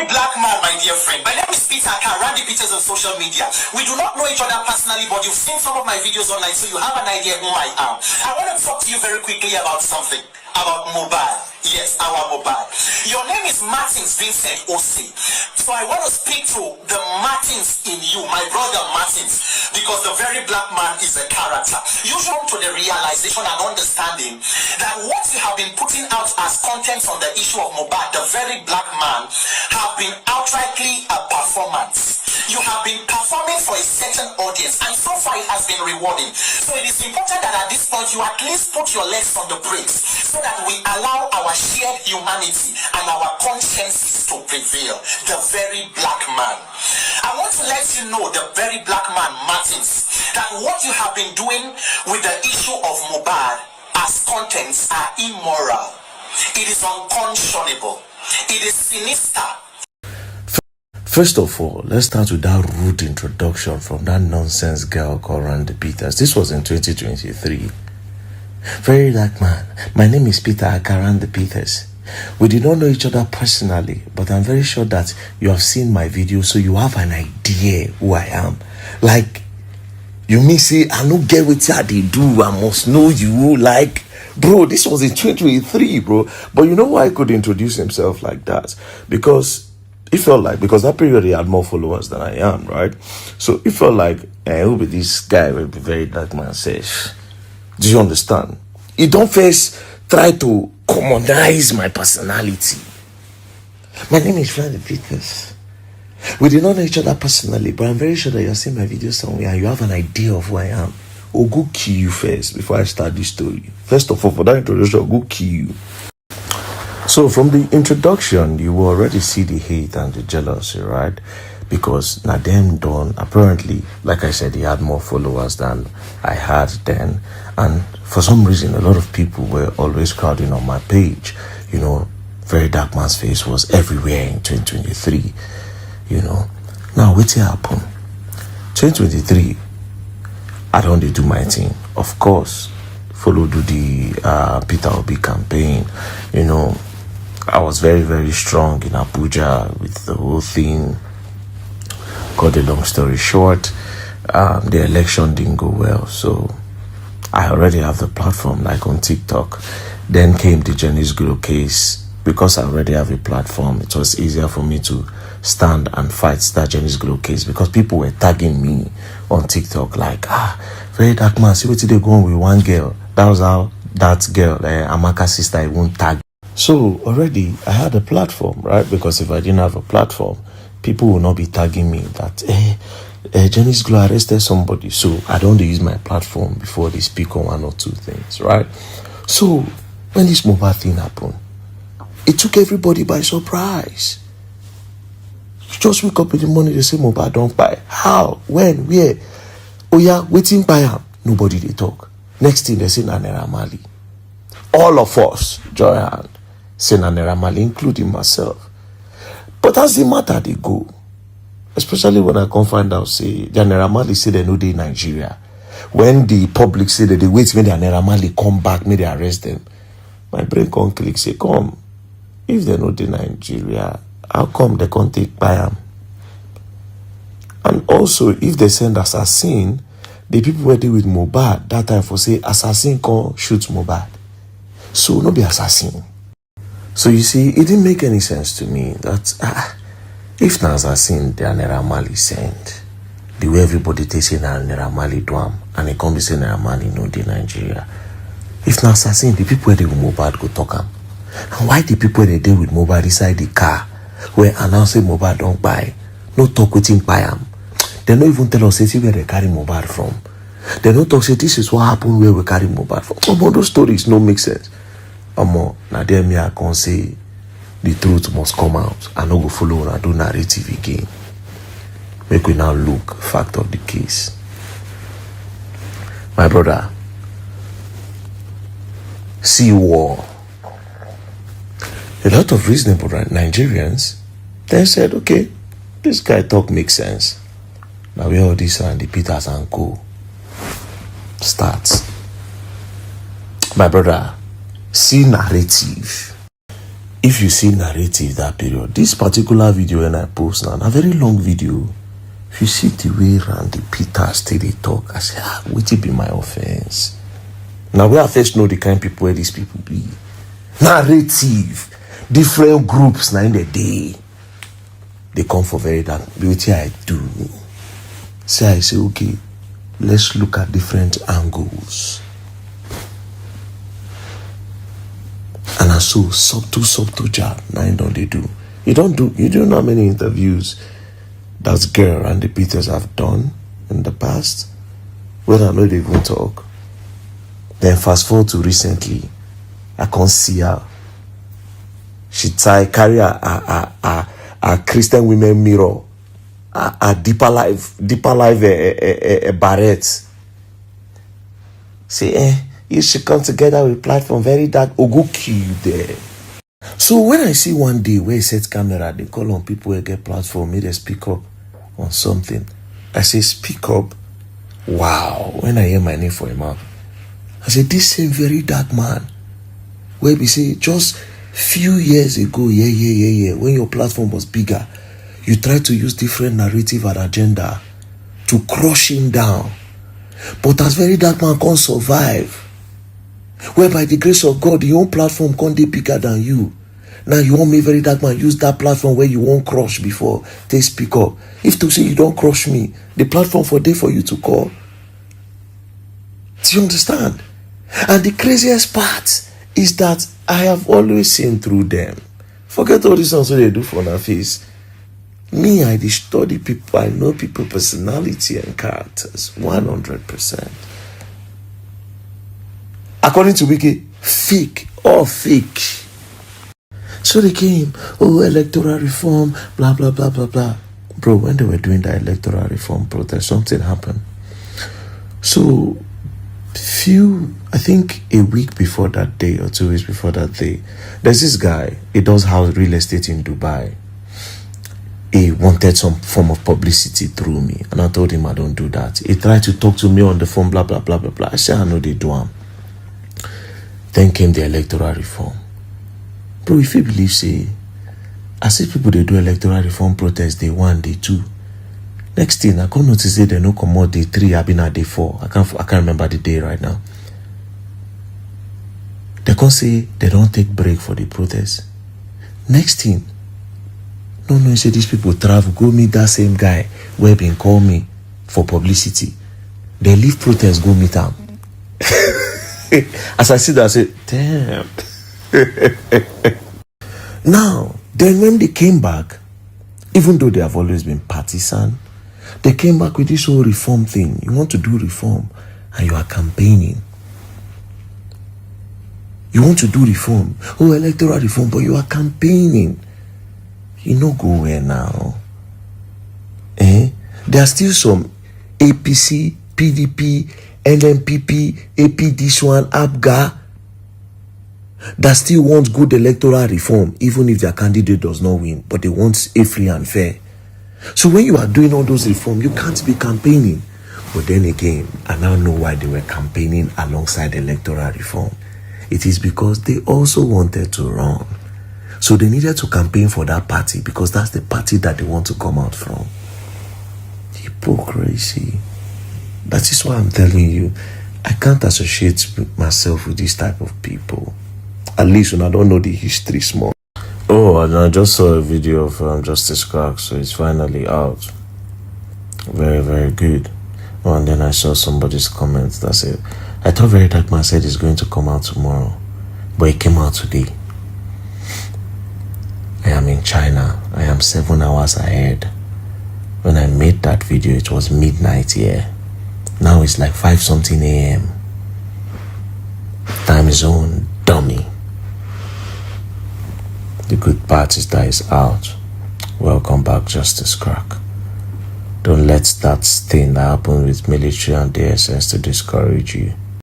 very black man, my dear friend. My name is Peter. I can run the pictures on social media. We do not know each other personally, but you've seen some of my videos online, so you have an idea who I am. I want to talk to you very quickly about something. About Mohbad. Yes, our Mohbad. Your name is Martins Vincent Ose. So I want to speak to the Martins in you, my brother Martins, because the very black man is a character. You come to the realization and understanding that what you have been putting out as content on the issue of Mohbad, the very black man, have been outrightly a performance. You have been performing for a certain audience, and so far it has been rewarding. So it is important that at this point you at least put your legs on the brakes, so that we allow our shared humanity and our consciences to prevail. The very black man. I want to let you know, the very black man, Martins, that what you have been doing with the issue of Mohbad as contents are immoral. It is unconscionable. It is sinister. First of all, let's start with that rude introduction from that nonsense girl called Randy Peters. This was in 2023. Very dark man. My name is Peter Akarande Peters. We did not know each other personally, but I'm very sure that you have seen my video, so you have an idea who I am. Like, you may say, I don't get what they do, I must know you. Like, bro, this was in 2023, bro. But you know why I could introduce himself like that? Because it felt like, because that period he had more followers than I am, right? So it felt like, who be this guy will be very dark man says. Do you understand? You don't first try to commonize my personality. My name is Randy Peters. We did not know each other personally, but I'm very sure that you're seeing my video somewhere and you have an idea of who I am. I'll go kill you first before I start this story. First of all, for that introduction, I'll go kill you. So from the introduction, you will already see the hate and the jealousy, right? Because Nadem Don, apparently, like I said, he had more followers than I had then. And for some reason, a lot of people were always crowding on my page. You know, Very Dark Man's face was everywhere in 2023. You know. Now, what's happen? 2023, I don't do my thing. Of course, follow do the Peter Obi campaign. You know, I was very, very strong in Abuja with the whole thing. Cut a long story short, the election didn't go well, so I already have the platform, like on TikTok. Then came the Janice Glow case. Because I already have a platform, it was easier for me to stand and fight that Janice Glow case, because people were tagging me on TikTok like, Very Dark Man, see what they go on with one girl. That was how that girl, Amaka's sister, I won't tag. So already I had a platform, right? Because if I didn't have a platform, people will not be tagging me that, Janice Glow arrested somebody. So I don't use my platform before they speak on one or two things, right? So when this Mohbad thing happened, it took everybody by surprise. You just wake up in the morning, they say Mohbad don't buy. How? When? Where? Oh yeah, waiting by him. Nobody they talk. Next thing they say Naira Marley. All of us join hand. Say Naira Marley, including myself. But as the matter they go, especially when I come find out, say Naira Marley say they know they in Nigeria. When the public say that they wait when Naira Marley come back, may they arrest them. My brain can't click, say come. If they know the Nigeria, how come they can't take by them? And also, if they send assassin, the people were there with Mohbad, that time for say assassin can shoot Mohbad. So no be assassin. So you see, it didn't make any sense to me that if na assassin they are Naira Marley send, the way everybody takes say Naira Marley do am, and they come be say Naira Marley no the Nigeria. If na assassin, the people where they with Mohbad go talk am. And why the people they deal with Mohbad inside the car where announcing Mohbad don't buy, no talk with him buy am. They don't even tell us where they carry Mohbad from. They don't talk say this is what happened where we carry Mohbad from. Those stories no make sense. Now there me I can say the truth must come out. I no go follow and do narrative again. Make we now look fact of the case. My brother, see war. A lot of reasonable Nigerians then said, okay, this guy talk makes sense. Now we all this and the Peters and Co. starts. My brother, see narrative. if you see narrative that period, this particular video when I post now, a very long video. If you see the way Randy Peters still they talk, I say, what it be my offense? Now we have first know the kind of people where these people be. Narrative, different groups now in the day. They come for very dark. What I do? So I say, okay, let's look at different angles. And I saw subtle job. Now don't they do? You do know how many interviews that girl and the Peters have done in the past? When I know they won't talk. Then fast forward to recently, I can't see her. She carry a Christian women mirror, a deeper life a barrette. Say, you should come together with platform very dark or go kill you there. So when I see one day where he sets camera, they call on people who get platform, may they speak up on something. I say, speak up. Wow. When I hear my name for him up, I say, this same very dark man, where we say just few years ago, when your platform was bigger, you tried to use different narrative and agenda to crush him down. But as very dark man can't survive, where by the grace of God, your own platform can't be bigger than you. Now you want me very dark man use that platform where you won't crush before they speak up. If to say you don't crush me, the platform for day for you to call. Do you understand? And the craziest part is that I have always seen through them. Forget all this nonsense they do for their face. Me, I study people. I know people personality and characters 100%. According to Wiki, fake. So they came, electoral reform, blah, blah, blah, blah, blah. Bro, when they were doing the electoral reform protest, something happened. So, I think a week before that day or 2 weeks before that day, there's this guy, he does house real estate in Dubai. He wanted some form of publicity through me, and I told him I don't do that. He tried to talk to me on the phone, blah, blah, blah, blah, blah. I said, I know they do them. Then came the electoral reform. Bro, if you believe, say, I see people they do electoral reform protest day 1, day 2. Next thing, I can't notice they no come out day 3, I've been at day 4. I can't remember the day right now. They can't say they don't take break for the protest. Next thing, no, say these people travel, go meet that same guy where been call me for publicity. They leave protest, go meet him. As I see that, I say, damn. Now, then when they came back, even though they have always been partisan, they came back with this whole reform thing. You want to do reform and you are campaigning. You want to do reform, electoral reform, but you are campaigning. You no go where now. There are still some APC, PDP, NMPP, AP this one, APGA, that still want good electoral reform, even if their candidate does not win, but they want a free and fair. So when you are doing all those reforms, you can't be campaigning. But then again, I now know why they were campaigning alongside electoral reform. It is because they also wanted to run. So they needed to campaign for that party because that's the party that they want to come out from. Hypocrisy. That is why I'm telling you, I can't associate myself with this type of people. At least when I don't know the history small. Oh, and I just saw a video of Justice Clark, so it's finally out. Very, very good. Oh, and then I saw somebody's comments that said, I thought Very Dark Man said it's going to come out tomorrow, but it came out today. I am in China. I am 7 hours ahead. When I made that video, it was midnight here. Now it's like 5-something a.m. Time zone, dummy. The good part is that it's out. Welcome back, Justice Clark. Don't let that thing that happened with military and DSS to discourage you.